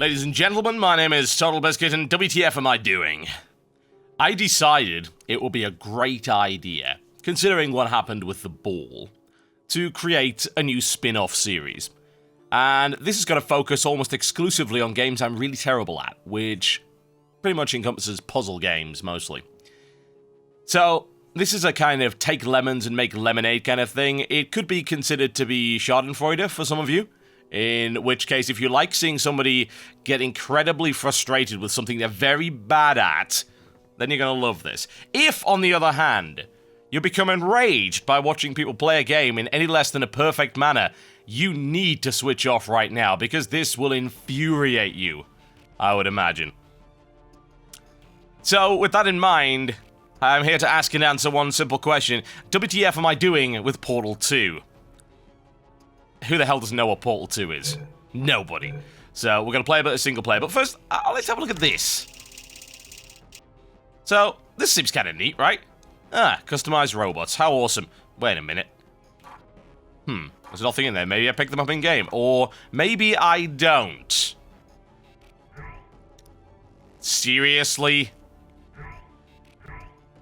Ladies and gentlemen, my name is Totalbiscuit, and WTF Am I Doing? I decided it would be a great idea, considering what happened with the ball, to create a new spin-off series. And this is going to focus almost exclusively on games I'm really terrible at, which pretty much encompasses puzzle games, mostly. So, this is a kind of take lemons and make lemonade kind of thing. It could be considered to be schadenfreude for some of you. In which case, if you like seeing somebody get incredibly frustrated with something they're very bad at, then you're going to love this. If, on the other hand, you become enraged by watching people play a game in any less than a perfect manner, you need to switch off right now, because this will infuriate you, I would imagine. So, with that in mind, I'm here to ask and answer one simple question. WTF am I doing with Portal 2? Who the hell doesn't know what Portal 2 is? Nobody. So, we're going to play a bit of single player. But first, let's have a look at this. So, this seems kind of neat, right? Customized robots. How awesome. Wait a minute. There's nothing in there. Maybe I picked them up in-game. Or maybe I don't. Seriously?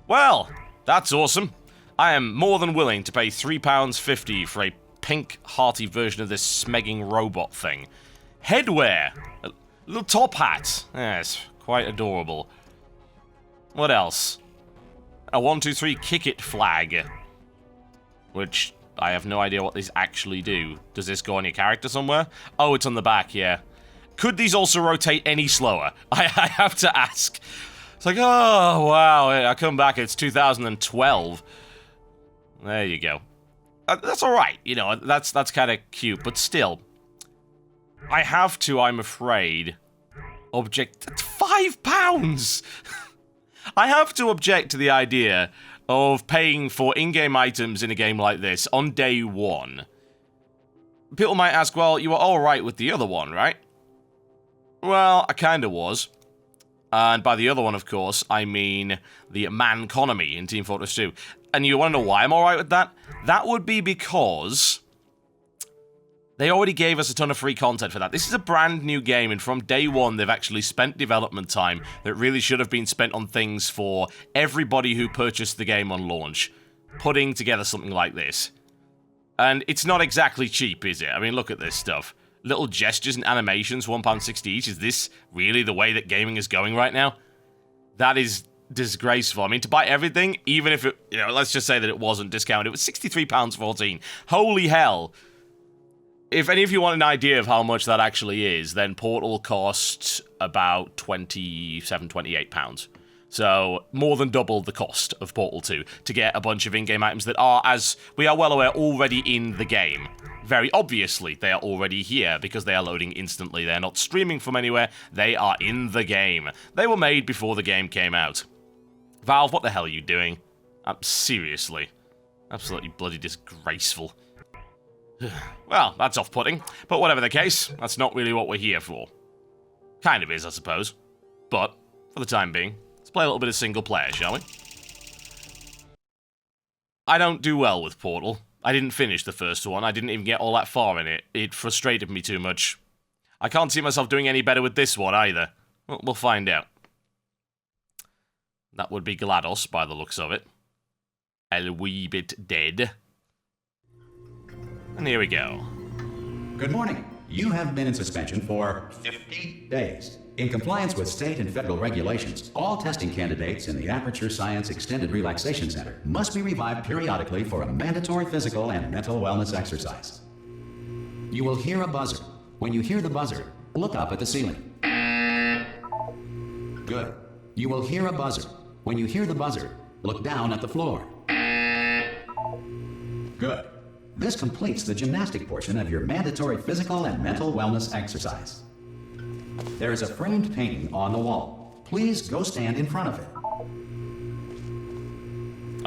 Well, that's awesome. I am more than willing to pay £3.50 for a pink, hearty version of this smegging robot thing. Headwear. A little top hat. Yes, quite adorable. What else? A 1, 2, 3 kick it flag. Which, I have no idea what these actually do. Does this go on your character somewhere? Oh, it's on the back, yeah. Could these also rotate any slower? I have to ask. It's like, oh, wow, I come back, it's 2012. There you go. That's alright, you know, that's kind of cute, but still. I have to, I'm afraid, object... That's £5! I have to object to the idea of paying for in-game items in a game like this on day one. People might ask, well, you were alright with the other one, right? Well, I kinda was. And by the other one, of course, I mean the Manconomy in Team Fortress 2. And you want to know why I'm alright with that? That would be because they already gave us a ton of free content for that. This is a brand new game, and from day one, they've actually spent development time that really should have been spent on things for everybody who purchased the game on launch, putting together something like this. And it's not exactly cheap, is it? I mean, look at this stuff. Little gestures and animations, £1.60 each. Is this really the way that gaming is going right now? That is disgraceful. I mean, to buy everything, even if it, you know, let's just say that it wasn't discounted, it was £63.14. Holy hell. If any of you want an idea of how much that actually is, then Portal costs about £27, £28. So, more than double the cost of Portal 2 to get a bunch of in-game items that are, as we are well aware, already in the game. Very obviously, they are already here because they are loading instantly. They're not streaming from anywhere. They are in the game. They were made before the game came out. Valve, what the hell are you doing? Seriously. Absolutely bloody disgraceful. Well, that's off-putting. But whatever the case, that's not really what we're here for. Kind of is, I suppose. But, for the time being, let's play a little bit of single player, shall we? I don't do well with Portal. I didn't finish the first one. I didn't even get all that far in it. It frustrated me too much. I can't see myself doing any better with this one, either. Well, we'll find out. That would be GLaDOS, by the looks of it. A wee bit dead. And here we go. Good morning. You have been in suspension for 50 days. In compliance with state and federal regulations, all testing candidates in the Aperture Science Extended Relaxation Center must be revived periodically for a mandatory physical and mental wellness exercise. You will hear a buzzer. When you hear the buzzer, look up at the ceiling. Good. You will hear a buzzer. When you hear the buzzer, look down at the floor. Good. This completes the gymnastic portion of your mandatory physical and mental wellness exercise. There is a framed painting on the wall. Please go stand in front of it.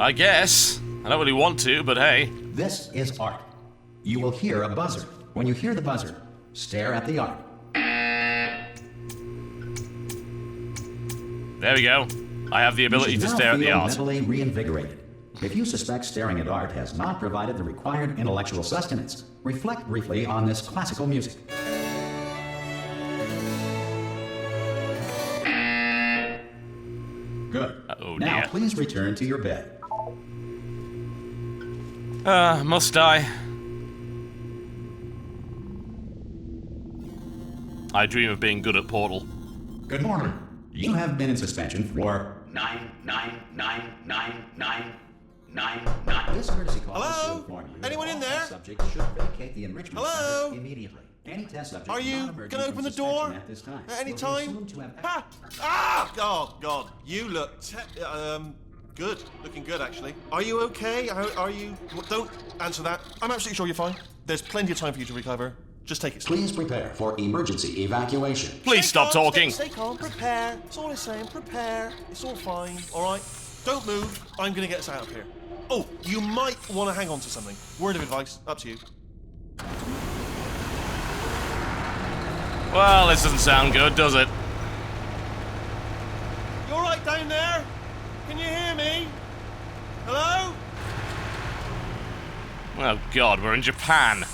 I guess. I don't really want to, but hey. This is art. You will hear a buzzer. When you hear the buzzer, stare at the art. There we go. I have the ability to stare at the art. Mentally reinvigorated. If you suspect staring at art has not provided the required intellectual sustenance, reflect briefly on this classical music. Good. Oh, now, dear. please return to your bed. Must I? I dream of being good at Portal. Good morning. You have been in suspension for 9999999. This courtesy call is to Hello? inform you that Anyone in all there? test subjects should vacate the enrichment Hello? center immediately. Any test subject Are you not emerging gonna from open the suspension door at this time at any will be time? assumed to have Ha! Ah! Oh God, you look good. Looking good, actually. Are you okay? Are you? Don't answer that. I'm absolutely sure you're fine. There's plenty of time for you to recover. Just take it slow. Please prepare for emergency evacuation. Please stop calm, talking. Stay calm. Prepare. That's all I'm saying. Prepare. It's all fine. All right. Don't move. I'm gonna get us out of here. Oh, you might want to hang on to something. Word of advice. Up to you. Well, this doesn't sound good, does it? You all right down there? Can you hear me? Hello? Oh God, we're in Japan.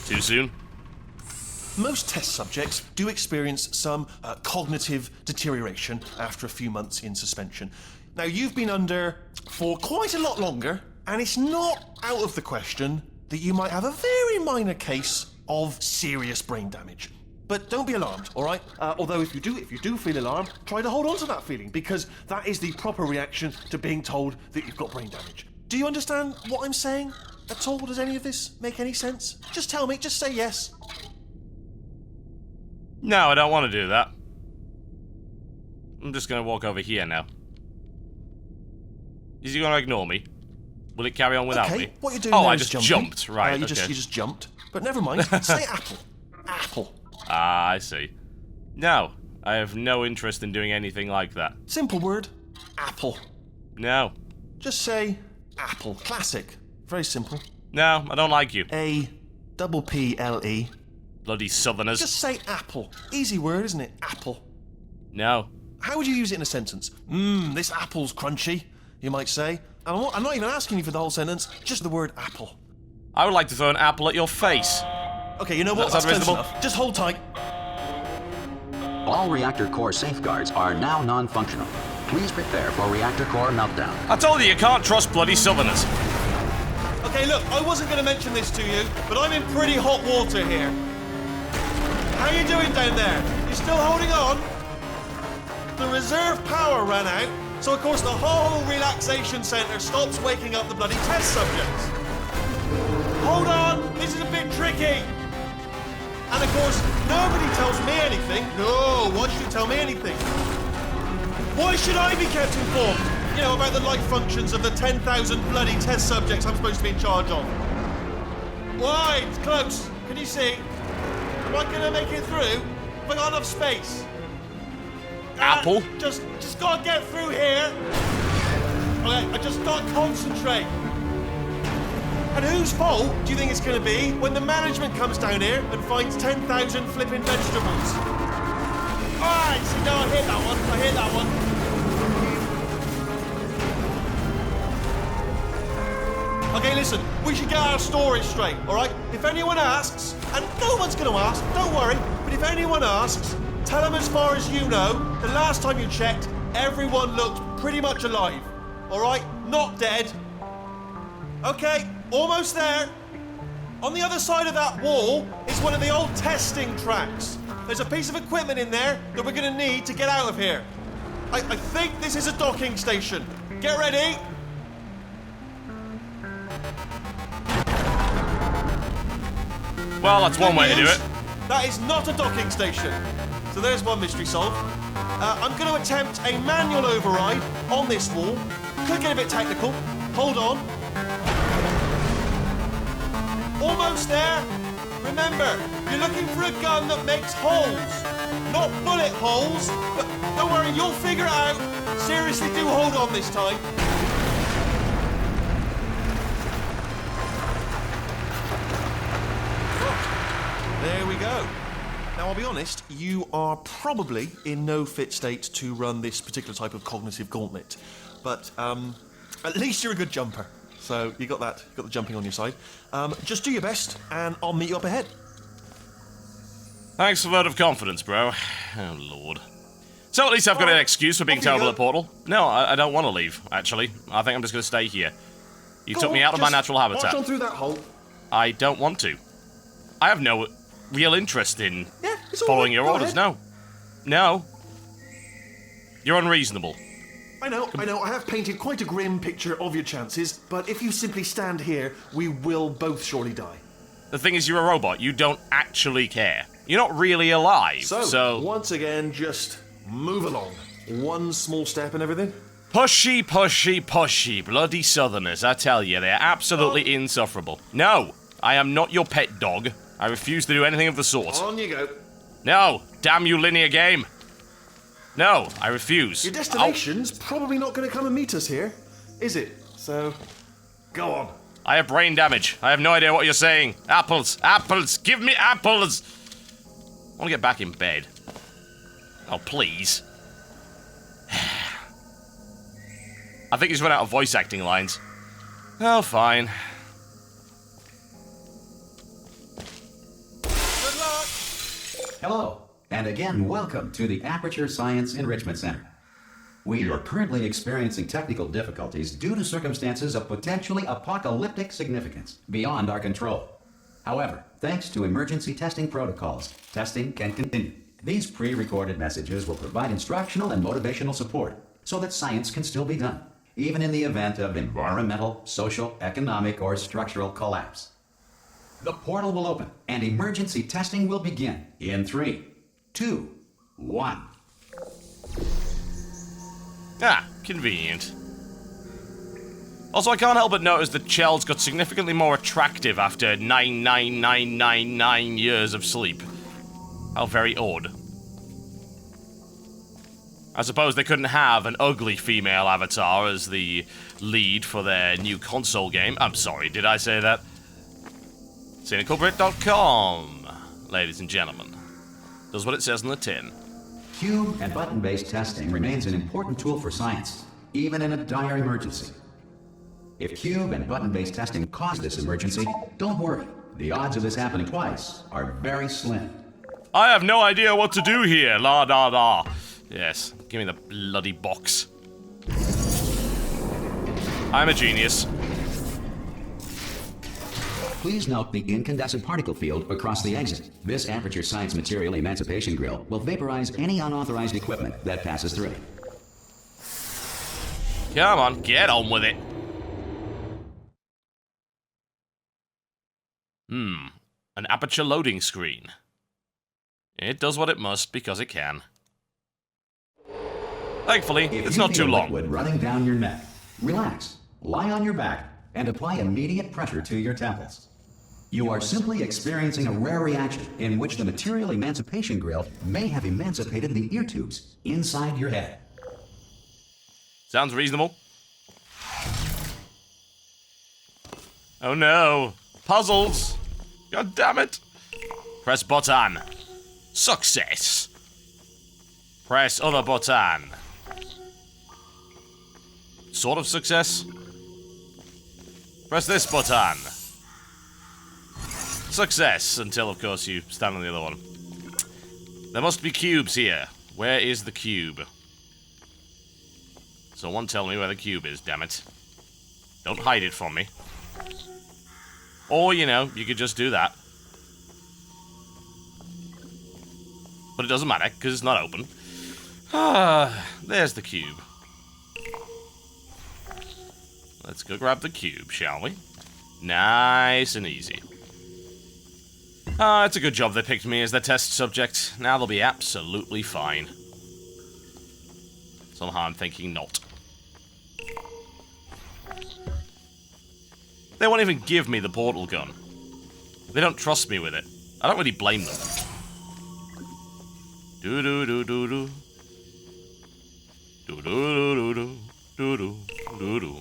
Too soon? Most test subjects do experience some cognitive deterioration after a few months in suspension. Now, you've been under for quite a lot longer, and it's not out of the question that you might have a very minor case of serious brain damage. But don't be alarmed, all right? Although if you do feel alarmed, try to hold on to that feeling, because that is the proper reaction to being told that you've got brain damage. Do you understand what I'm saying at all? Does any of this make any sense? Just tell me, just say yes. No, I don't want to do that. I'm just going to walk over here now. Is he going to ignore me? Will it carry on without me? What you're doing oh, now I is just jumping. jumped. Right, you okay. just jumped. But never mind. Say apple. Apple. Ah, I see. No, I have no interest in doing anything like that. Simple word. Apple. No. Just say apple. Classic. Very simple. No, I don't like you. A-double-P-L-E. Bloody southerners. Just say apple. Easy word, isn't it? Apple. No. How would you use it in a sentence? This apple's crunchy, you might say. And I'm not even asking you for the whole sentence, just the word apple. I would like to throw an apple at your face. Okay, you know what? That sound That's close reasonable? enough. Just hold tight. All reactor core safeguards are now non-functional. Please prepare for reactor core meltdown. I told you you can't trust bloody southerners. Okay, look, I wasn't going to mention this to you, but I'm in pretty hot water here. How you doing down there? You still holding on? The reserve power ran out, so of course the whole relaxation centre stops waking up the bloody test subjects. Hold on, this is a bit tricky. And of course, nobody tells me anything. No, why should you tell me anything? Why should I be kept informed? You know, about the life functions of the 10,000 bloody test subjects I'm supposed to be in charge of. Why? It's close. Can you see? Am I gonna make it through? Have I got enough space? Apple? Just gotta get through here. Okay, I just gotta concentrate. And whose fault do you think it's gonna be when the management comes down here and finds 10,000 flipping vegetables? Alright, see, no, I hit that one. Okay, listen, we should get our story straight, alright? If anyone asks, and no one's gonna ask, don't worry, but if anyone asks, tell them as far as you know, the last time you checked, everyone looked pretty much alive, alright? Not dead. Okay, almost there. On the other side of that wall is one of the old testing tracks. There's a piece of equipment in there that we're gonna need to get out of here. I think this is a docking station. Get ready. Well, that's one way to do Good it. news, that is not a docking station. So there's one mystery solved. I'm going to attempt a manual override on this wall. Could get a bit technical. Hold on. Almost there. Remember, you're looking for a gun that makes holes. Not bullet holes, but don't worry, you'll figure it out. Seriously, do hold on this time. There we go. Now, I'll be honest, you are probably in no fit state to run this particular type of cognitive gauntlet. But at least you're a good jumper. So you got that, you got the jumping on your side. Just do your best, and I'll meet you up ahead. Thanks for the vote of confidence, bro. Oh, Lord. So at least I've got an excuse for being Off you terrible go. at Portal. No, I don't want to leave, actually. I think I'm just going to stay here. You took me out of my natural March habitat. on through that hole. I don't want to. I have no real interest in Yeah, it's all following right. your Go orders. ahead. No. You're unreasonable. I know. I have painted quite a grim picture of your chances, but if you simply stand here, we will both surely die. The thing is, you're a robot. You don't actually care. You're not really alive, So, once again, just move along. One small step and everything. Pushy, pushy, pushy. Bloody Southerners, I tell you, they're absolutely insufferable. No, I am not your pet dog. I refuse to do anything of the sort. On you go. No, damn you, linear game. No, I refuse. Your destination's probably not going to come and meet us here, is it? So, go on. I have brain damage. I have no idea what you're saying. Apples, apples, give me apples. I want to get back in bed. Oh, please. I think he's run out of voice acting lines. Oh, fine. Good luck. Hello, and again, welcome to the Aperture Science Enrichment Center. We are currently experiencing technical difficulties due to circumstances of potentially apocalyptic significance beyond our control. However, thanks to emergency testing protocols, testing can continue. These pre-recorded messages will provide instructional and motivational support so that science can still be done, even in the event of environmental, social, economic, or structural collapse. The portal will open, and emergency testing will begin in 3, 2, 1. Ah, convenient. Also, I can't help but notice that Chell's got significantly more attractive after 99999 years of sleep. How very odd. I suppose they couldn't have an ugly female avatar as the lead for their new console game. I'm sorry, did I say that? CynicalBrit.com, ladies and gentlemen. Does what it says on the tin. Cube and button-based testing remains an important tool for science, even in a dire emergency. If cube and button-based testing caused this emergency, don't worry. The odds of this happening twice are very slim. I have no idea what to do here, la da da. Yes, give me the bloody box. I'm a genius. Please note the incandescent particle field across the exit. This Aperture Science Material Emancipation Grill will vaporize any unauthorized equipment that passes through it. Come on, get on with it. An Aperture loading screen. It does what it must because it can. Thankfully, If it's you not too feel long. liquid running down your neck, relax, lie on your back, and apply immediate pressure to your temples. You are simply experiencing a rare reaction in which the Material Emancipation Grill may have emancipated the ear tubes inside your head. Sounds reasonable. Oh no. Puzzles. God damn it. Press button. Success. Press other button. Sort of success. Press this button. Success, until of course you stand on the other one. There must be cubes here. Where is the cube? Someone tell me where the cube is, damn it. Don't hide it from me. Or, you know, you could just do that. But it doesn't matter, because it's not open. Ah, there's the cube. Let's go grab the cube, shall we? Nice and easy. Ah, it's a good job they picked me as their test subject. Now they'll be absolutely fine. Somehow I'm thinking not. They won't even give me the portal gun. They don't trust me with it. I don't really blame them. Do-do-do-do-do. Do-do-do-do-do.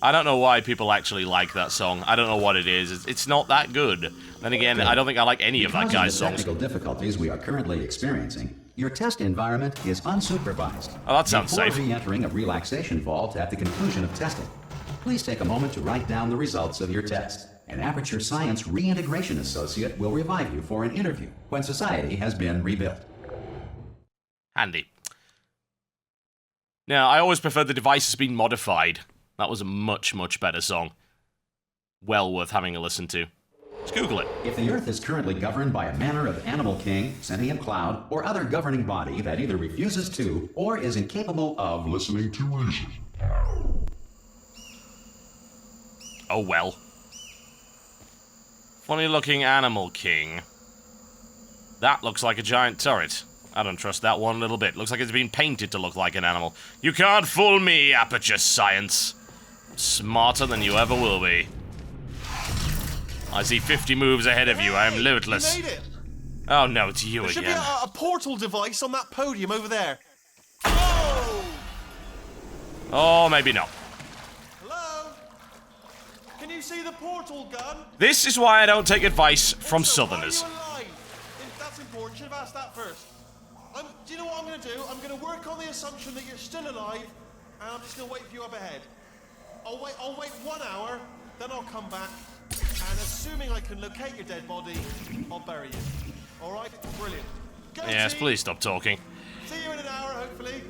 I don't know why people actually like that song. I don't know what it is. It's not that good. Then again, I don't think I like any of that guy's songs. Because of the technical difficulties we are currently experiencing, your test environment is unsupervised. Oh, that sounds safe. Before re-entering a relaxation vault at the conclusion of testing, please take a moment to write down the results of your test. An Aperture Science Reintegration Associate will revive you for an interview when society has been rebuilt. Handy. Now, I always preferred the device has been modified. That was a much, much better song. Well worth having a listen to. Let's Google it. If the Earth is currently governed by a manner of animal king, sentient cloud, or other governing body that either refuses to or is incapable of listening to reason. Oh well. Funny looking animal king. That looks like a giant turret. I don't trust that one little bit. Looks like it's been painted to look like an animal. You can't fool me, Aperture Science. Smarter than you ever will be. I see 50 moves ahead of you. I am limitless. You made it. Oh no, it's you There should be again. a portal device on that podium over there. Oh! Oh, maybe not. Hello? Can you see the portal gun? This is why I don't take advice from Also, Southerners. Are you alive? That's important. Should have asked that first. Do you know what I'm going to do? I'm going to work on the assumption that you're still alive, and I'm just going to wait for you up ahead. I'll wait 1 hour, then I'll come back, and assuming I can locate your dead body, I'll bury you. All right? Brilliant. Go Yes, team. please stop talking. See you in an hour, hopefully.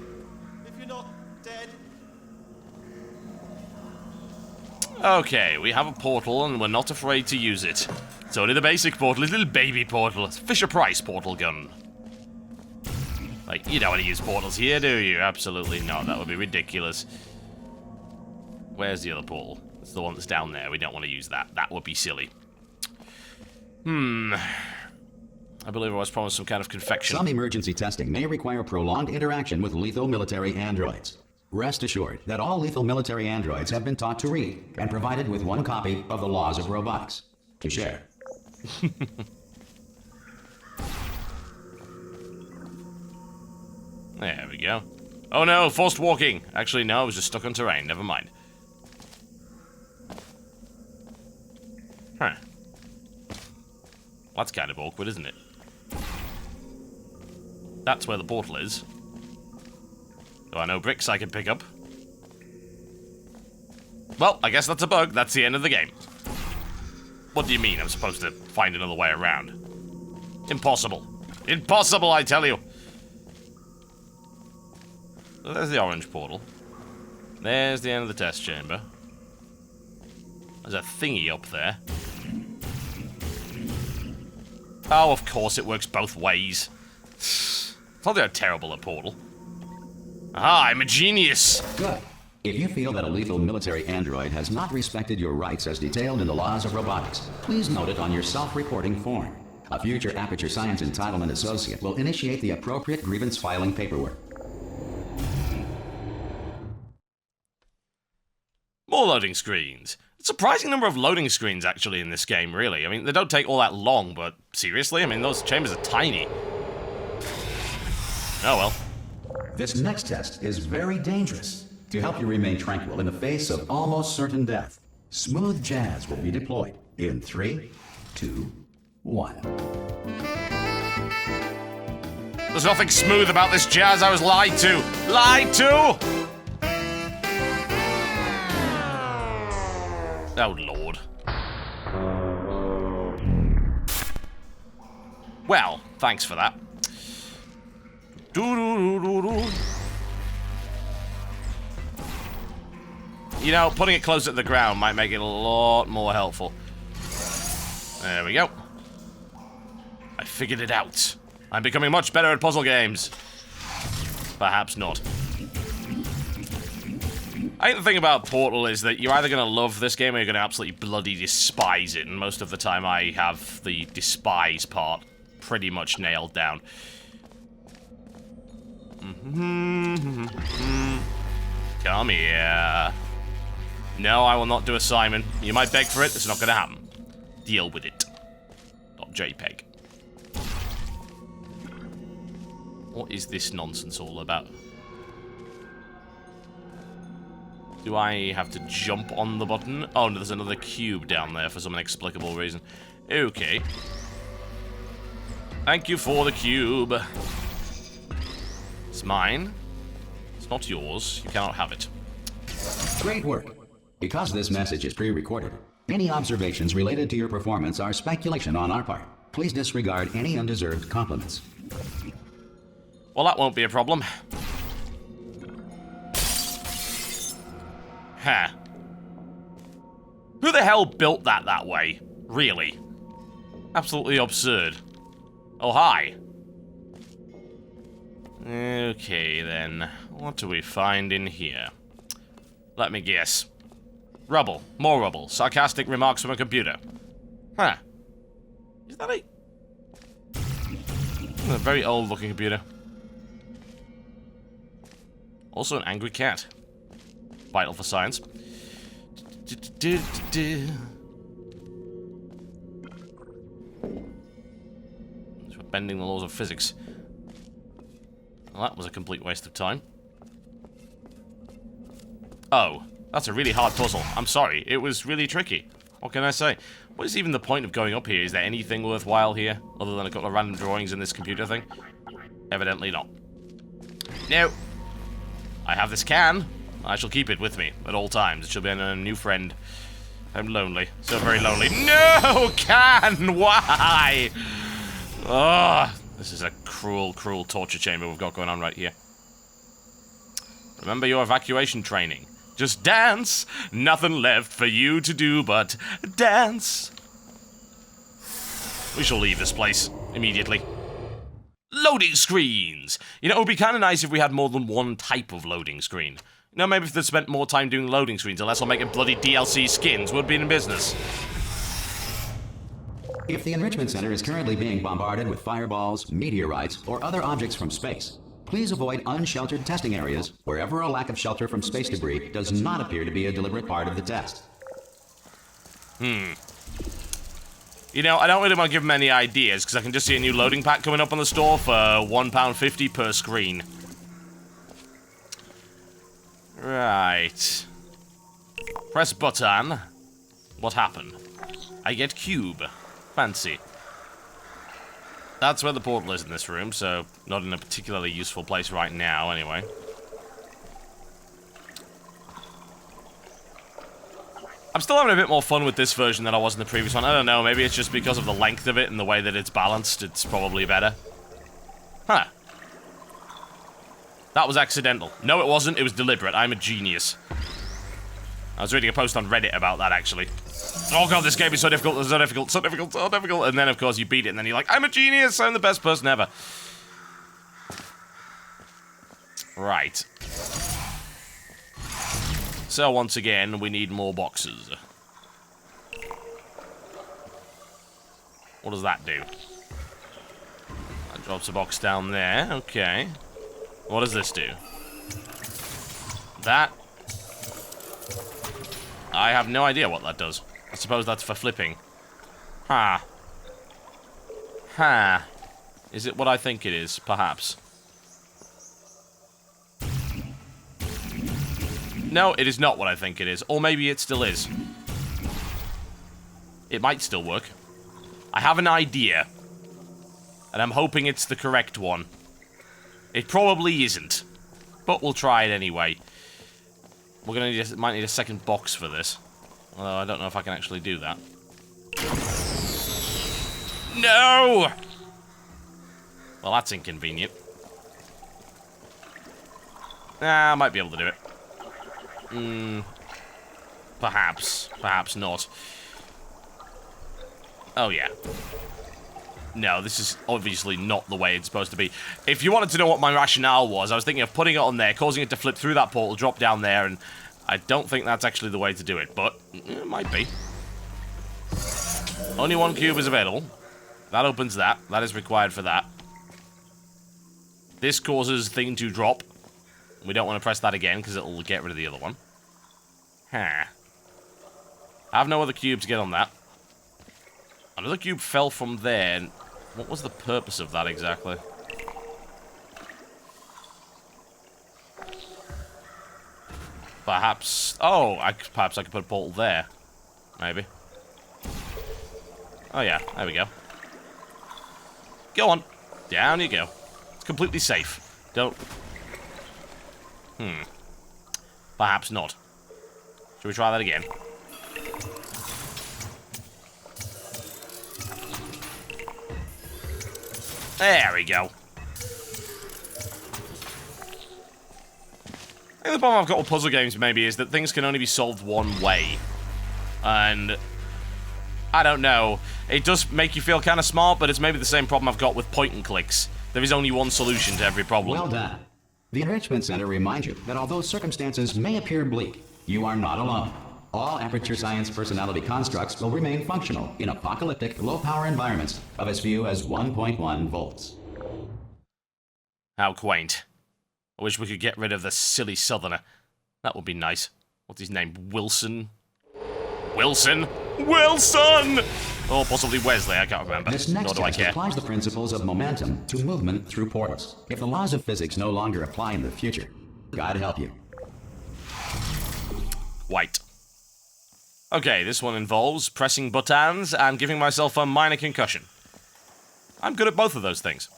If you're not dead. Okay, we have a portal and we're not afraid to use it. It's only the basic portal, it's a little baby portal. It's a Fisher-Price portal gun. Like, you don't want to use portals here, do you? Absolutely not. That would be ridiculous. Where's the other portal? It's the one that's down there. We don't want to use that. That would be silly. I believe I was promised some kind of confection. Some emergency testing may require prolonged interaction with lethal military androids. Rest assured that all lethal military androids have been taught to read and provided with one copy of the Laws of Robotics to share. There we go. Oh no, forced walking. Actually, no, I was just stuck on terrain. Never mind. Huh. That's kind of awkward, isn't it? That's where the portal is. Do I know bricks I can pick up? Well, I guess that's a bug. That's the end of the game. What do you mean I'm supposed to find another way around? Impossible. Impossible, I tell you. So there's the orange portal. There's the end of the test chamber. There's a thingy up there. Oh, of course it works both ways. Told you how terrible a portal. Ah, I'm a genius. Good. If you feel that a lethal military android has not respected your rights as detailed in the Laws of Robotics, please note it on your self-reporting form. A future Aperture Science Entitlement Associate will initiate the appropriate grievance filing paperwork. More loading screens. A surprising number of loading screens, actually, in this game, really. I mean, they don't take all that long, but seriously? I mean, those chambers are tiny. Oh, well. This next test is very dangerous. To help you remain tranquil in the face of almost certain death, smooth jazz will be deployed in 3, 2, 1. There's nothing smooth about this jazz. I was lied to. Lied to! Oh, Lord. Well, thanks for that. Doo-doo-doo-doo-doo. You know, putting it closer to the ground might make it a lot more helpful. There we go. I figured it out. I'm becoming much better at puzzle games. Perhaps not. I think the thing about Portal is that you're either going to love this game or you're going to absolutely bloody despise it, and most of the time I have the despise part pretty much nailed down. Come here. No, I will not do a Simon. You might beg for it, it's not going to happen. Deal with it. .jpg. What is this nonsense all about? Do I have to jump on the button? Oh, no, there's another cube down there for some inexplicable reason. Okay. Thank you for the cube. It's mine. It's not yours. You cannot have it. Great work. Because this message is pre-recorded, any observations related to your performance are speculation on our part. Please disregard any undeserved compliments. Well, that won't be a problem. Huh. Who the hell built that way? Really? Absolutely absurd. Oh, hi. Okay, then. What do we find in here? Let me guess. Rubble. More rubble. Sarcastic remarks from a computer. Huh. Is that a very old-looking computer? Also an angry cat. Vital for science. We're bending the laws of physics. Well, that was a complete waste of time. Oh, that's a really hard puzzle. I'm sorry, it was really tricky. What can I say? What is even the point of going up here? Is there anything worthwhile here, other than a couple of random drawings in this computer thing? Evidently not. No. I have this can. I shall keep it with me at all times. It shall be a new friend. I'm lonely. So very lonely. No, can! Why? Oh, this is a cruel, cruel torture chamber we've got going on right here. Remember your evacuation training. Just dance. Nothing left for you to do but dance. We shall leave this place immediately. Loading screens! You know, it would be kind of nice if we had more than one type of loading screen. You know, maybe if they spent more time doing loading screens and less on making bloody DLC skins, would be in business. If the Enrichment Center is currently being bombarded with fireballs, meteorites, or other objects from space, please avoid unsheltered testing areas wherever a lack of shelter from space debris does not appear to be a deliberate part of the test. You know, I don't really want to give them any ideas, because I can just see a new loading pack coming up on the store for £1.50 per screen. Right. Press button. What happened? I get cube. Fancy. That's where the portal is in this room, so not in a particularly useful place right now, anyway. I'm still having a bit more fun with this version than I was in the previous one. I don't know, maybe it's just because of the length of it and the way that it's balanced, it's probably better. Huh. That was accidental. No, it wasn't, it was deliberate. I'm a genius. I was reading a post on Reddit about that, actually. Oh god, this game is so difficult, so difficult, so difficult, so difficult. And then, of course, you beat it, and then you're like, I'm a genius, I'm the best person ever. Right. So, once again, we need more boxes. What does that do? That drops a box down there, okay. What does this do? That... I have no idea what that does. I suppose that's for flipping. Ha. Ha. Is it what I think it is? Perhaps. No, it is not what I think it is. Or maybe it still is. It might still work. I have an idea. And I'm hoping it's the correct one. It probably isn't. But we'll try it anyway. We're gonna need might need a second box for this. Although I don't know if I can actually do that. No! Well, that's inconvenient. Nah, I might be able to do it. Perhaps. Perhaps not. Oh, yeah. No, this is obviously not the way it's supposed to be. If you wanted to know what my rationale was, I was thinking of putting it on there, causing it to flip through that portal, drop down there, and I don't think that's actually the way to do it, but it might be. Only one cube is available. That opens that. That is required for that. This causes thing to drop. We don't want to press that again, because it'll get rid of the other one. Huh. I have no other cube to get on that. Another cube fell from there. What was the purpose of that exactly? Perhaps... Oh, perhaps I could put a portal there. Maybe. Oh yeah, there we go. Go on. Down you go. It's completely safe. Don't... Perhaps not. Should we try that again? There we go. think the problem I've got with puzzle games maybe is that things can only be solved one way. And I don't know. It does make you feel kind of smart, but it's maybe the same problem I've got with point and clicks. There is only one solution to every problem. Well done. The Enrichment Center reminds you that although circumstances may appear bleak, you are not alone. All Aperture Science personality constructs will remain functional in apocalyptic, low-power environments of as few as 1.1 volts. How quaint. I wish we could get rid of the silly southerner. That would be nice. What's his name? Wilson? Wilson? Wilson! Or possibly Wesley, I can't remember. This next Nor do I test care. applies the principles of momentum to movement through portals. If the laws of physics no longer apply in the future, God help you. White. Okay, this one involves pressing buttons and giving myself a minor concussion. I'm good at both of those things.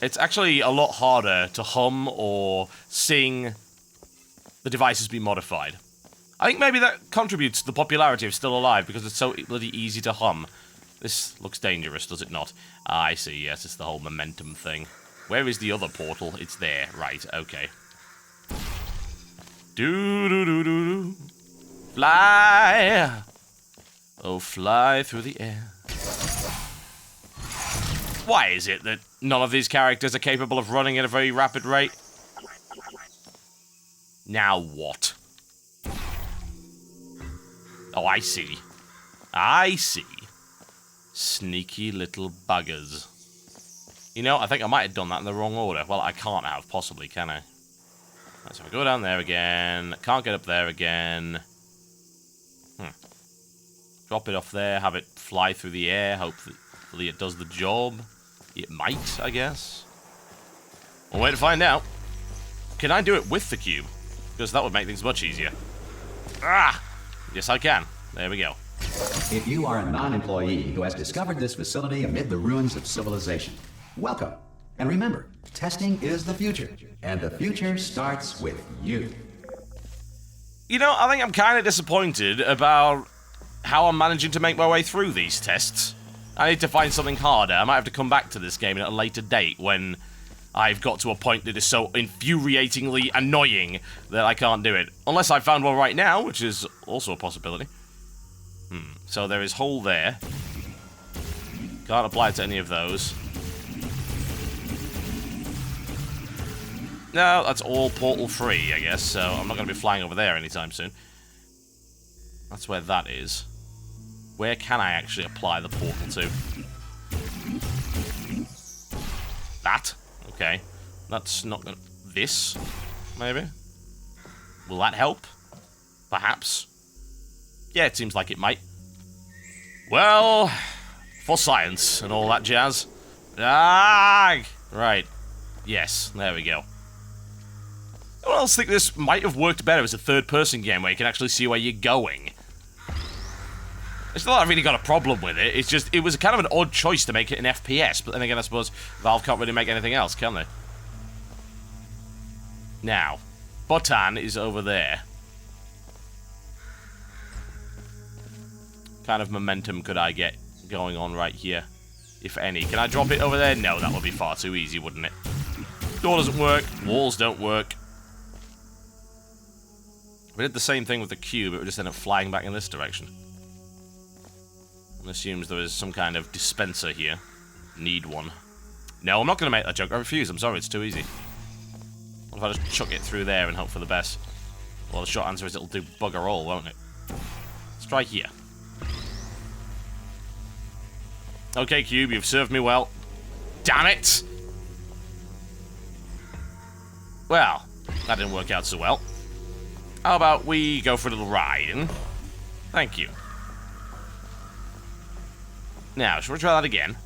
It's actually a lot harder to hum or sing the device has been modified. I think maybe that contributes to the popularity of Still Alive because it's so bloody easy to hum. This looks dangerous, does it not? Ah, I see, yes, it's the whole momentum thing. Where is the other portal? It's there, right, okay. Do-do-do-do-do. Fly! Oh, fly through the air. Why is it that none of these characters are capable of running at a very rapid rate? Now what? Oh, I see. I see. Sneaky little buggers. You know, I think I might have done that in the wrong order. Well, I can't have, possibly, can I? Right, so we go down there again. Can't get up there again. Drop it off there, have it fly through the air. Hopefully it does the job. It might, I guess. We'll wait to find out. Can I do it with the cube? Because that would make things much easier. Ah! Yes, I can. There we go. If you are a non-employee who has discovered this facility amid the ruins of civilization, welcome. And remember, testing is the future, and the future starts with you. You know, I think I'm kind of disappointed about how I'm managing to make my way through these tests. I need to find something harder. I might have to come back to this game at a later date when I've got to a point that is so infuriatingly annoying that I can't do it. Unless I found one right now, which is also a possibility. So there is hole there. Can't apply it to any of those. No, that's all portal free, I guess, so I'm not going to be flying over there anytime soon. That's where that is. Where can I actually apply the portal to? That? Okay. That's not gonna... This? Maybe? Will that help? Perhaps? Yeah, it seems like it might. Well, for science and all that jazz. Ah! Right. Yes, there we go. I also think this might have worked better as a third-person game where you can actually see where you're going. It's not that I've really got a problem with it, it's just, it was kind of an odd choice to make it an FPS, but then again, I suppose Valve can't really make anything else, can they? Now, Button is over there. What kind of momentum could I get going on right here, if any? Can I drop it over there? No, that would be far too easy, wouldn't it? Door doesn't work, walls don't work. We did the same thing with the cube, it would just end up flying back in this direction. It assumes there is some kind of dispenser here. Need one. No, I'm not going to make that joke. I refuse. I'm sorry, it's too easy. What if I just chuck it through there and hope for the best? Well, the short answer is it'll do bugger all, won't it? Let's try here. Okay, Cube, you've served me well. Damn it! Well, that didn't work out so well. How about we go for a little ride? Thank you. Now, shall we try that again?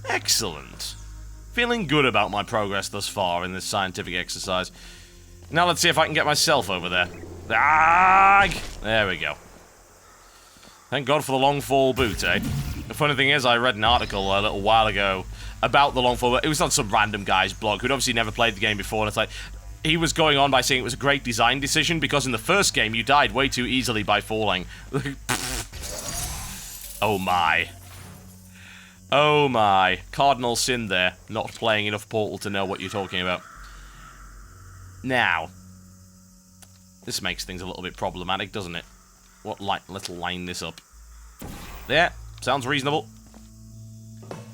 Excellent. Feeling good about my progress thus far in this scientific exercise. Now let's see if I can get myself over there. Ah! There we go. Thank God for the long fall boot, eh? The funny thing is, I read an article a little while ago about the long fall boot. It was on some random guy's blog who'd obviously never played the game before, and it's like, he was going on by saying it was a great design decision because in the first game you died way too easily by falling. Oh my. Oh my. Cardinal sin there. Not playing enough Portal to know what you're talking about. Now, this makes things a little bit problematic, doesn't it? What little line this up? There. Sounds reasonable.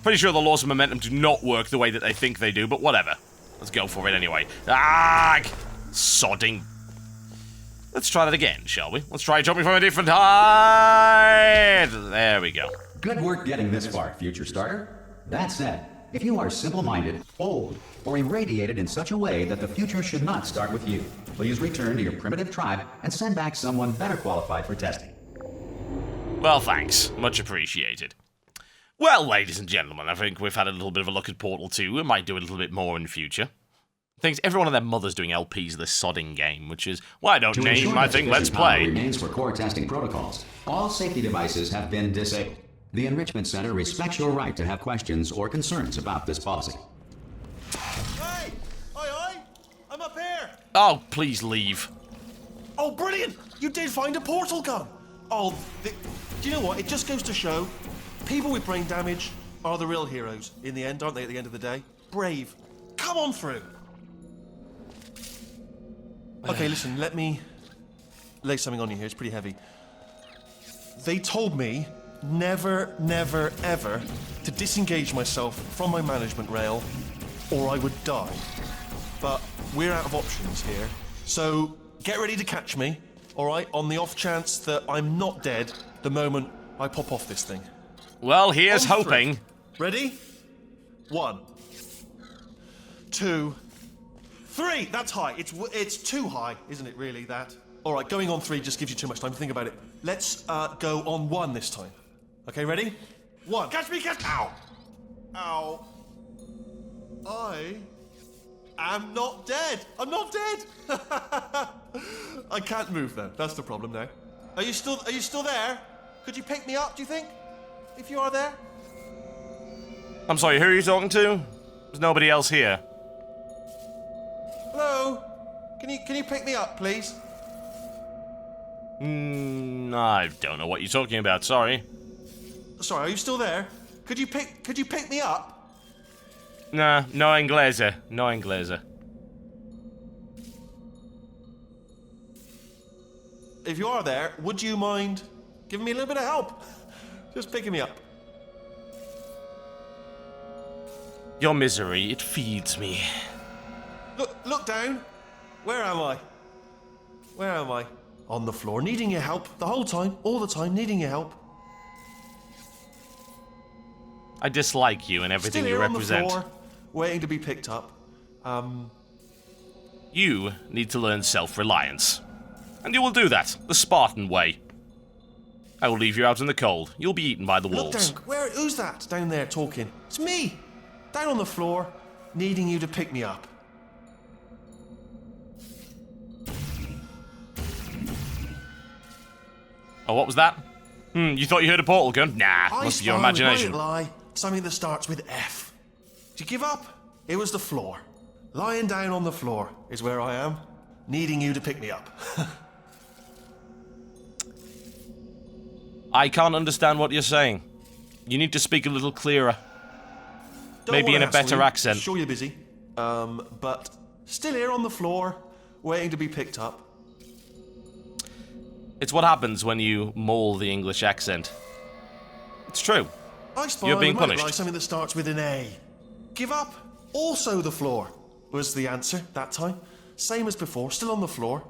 Pretty sure the laws of momentum do not work the way that they think they do, but whatever. Let's go for it anyway. Ah! Sodding. Let's try that again, shall we? Let's try jumping from a different height. There we go. Good work getting this far, future starter. That said, if you are simple-minded, old, or irradiated in such a way that the future should not start with you, please return to your primitive tribe and send back someone better qualified for testing. Well, thanks. Much appreciated. Well, ladies and gentlemen, I think we've had a little bit of a look at Portal 2. We might do a little bit more in future. Thanks, everyone and their mother's doing LPs of this sodding game, which is why I don't name my thing Let's Play. Remains for core testing protocols. All safety devices have been disabled. The Enrichment Center respects your right to have questions or concerns about this policy. Hey! Aye, I'm up here! Oh, please leave. Oh, brilliant! You did find a portal gun! Oh, do you know what? It just goes to show, people with brain damage are the real heroes in the end, aren't they, at the end of the day? Brave. Come on through! Okay, listen, let me lay something on you here. It's pretty heavy. They told me never, never, ever to disengage myself from my management rail or I would die. But we're out of options here. So get ready to catch me, all right, on the off chance that I'm not dead the moment I pop off this thing. Well, here's On hoping. 3. Ready? 1, 2, 3. That's high. It's too high, isn't it, really, that? All right, going on 3 just gives you too much time to think about it. Let's go on 1 this time. Okay, ready? 1. Catch me, catch... Ow! Ow. I am not dead. I'm not dead. I can't move, though. That's the problem now. Are you still there? Could you pick me up, do you think? If you are there? I'm sorry, who are you talking to? There's nobody else here. Hello? Can you pick me up, please? I don't know what you're talking about, sorry. Sorry, are you still there? Could you pick me up? Nah, no inglese. No inglese. If you are there, would you mind giving me a little bit of help? Just picking me up. Your misery, it feeds me. Look down. Where am I? Where am I? On the floor, needing your help the whole time, all the time, needing your help. I dislike you and everything you represent. On the floor, waiting to be picked up. You need to learn self-reliance. And you will do that, the Spartan way. I will leave you out in the cold. You'll be eaten by the wolves. Look down. Who's that down there talking? It's me. Down on the floor, needing you to pick me up. Oh, what was that? You thought you heard a portal gun? Nah, must be your imagination. Lie. Something that starts with F. Did you give up? It was the floor. Lying down on the floor is where I am, needing you to pick me up. I can't understand what you're saying. You need to speak a little clearer. Maybe in a better accent. Sure you're busy. But still here on the floor, waiting to be picked up. It's what happens when you maul the English accent. It's true. I suppose You're being we might punished. like something that starts with an A. Give up. Also the floor was the answer that time. Same as before, still on the floor.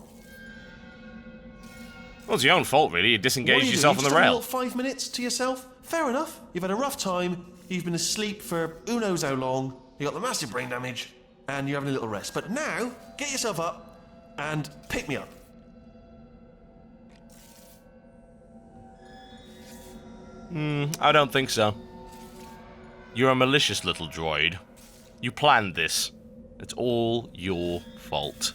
Well, it's your own fault, really. You disengaged yourself on the rail. Just 5 minutes to yourself? Fair enough. You've had a rough time. You've been asleep for who knows how long. You got the massive brain damage, and you're having a little rest. But now, get yourself up and pick me up. I don't think so. You're a malicious little droid. You planned this. It's all your fault.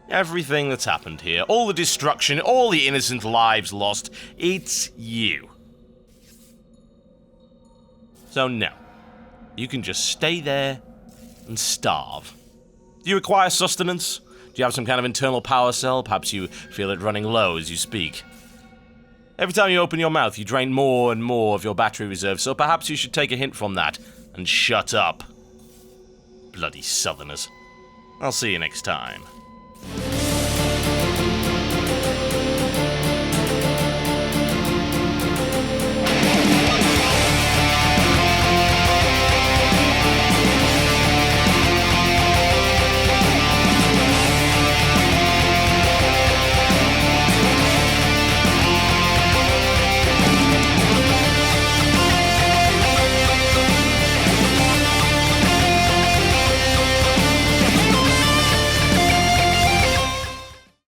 Everything that's happened here, all the destruction, all the innocent lives lost, it's you. So no. You can just stay there and starve. Do you require sustenance? Do you have some kind of internal power cell? Perhaps you feel it running low as you speak. Every time you open your mouth, you drain more and more of your battery reserve, so perhaps you should take a hint from that and shut up. Bloody Southerners. I'll see you next time.